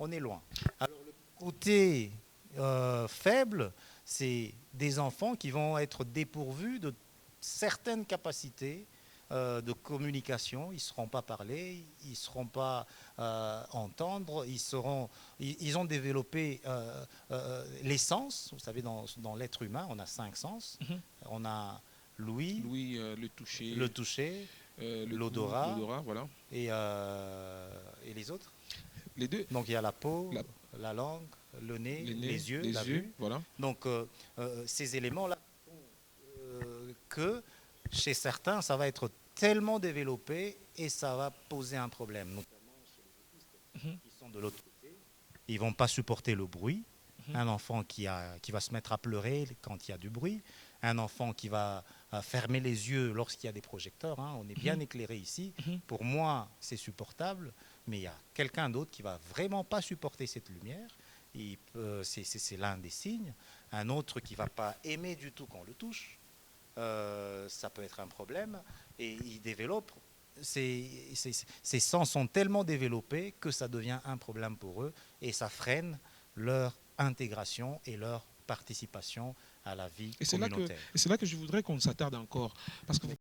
on est loin. Alors le côté faible, c'est des enfants qui vont être dépourvus de certaines capacités de communication. Ils ne sauront pas parler, ils ne sauront pas entendre, ils ont développé les sens. Vous savez, dans l'être humain, on a 5 sens. Mhm. On a l'ouïe, Louis, le toucher, le goût, l'odorat l'odorat, voilà. et les autres. Les deux, Donc il y a la peau, la, la langue, le nez, les nez, les yeux, la les yeux, vue. voilà. Donc ces éléments-là que chez certains, ça va être tellement développé et ça va poser un problème, notamment chez les autistes Mhm. qui sont de l'autre côté. Ils ne vont pas supporter le bruit. Mhm. Un enfant qui va se mettre à pleurer quand il y a du bruit. Un enfant qui va fermer les yeux lorsqu'il y a des projecteurs. Hein. On est bien Mhm. éclairé ici. Mhm. Pour moi, c'est supportable, mais il y a quelqu'un d'autre qui va vraiment pas supporter cette lumière. C'est l'un des signes. Un autre qui va pas aimer du tout quand on le touche. Ça peut être un problème. Et ils développent. Ces sens sont tellement développés que ça devient un problème pour eux et ça freine leur intégration et leur participation à la vie Et communautaire. c'est là que je voudrais qu'on s'attarde encore. Parce que vous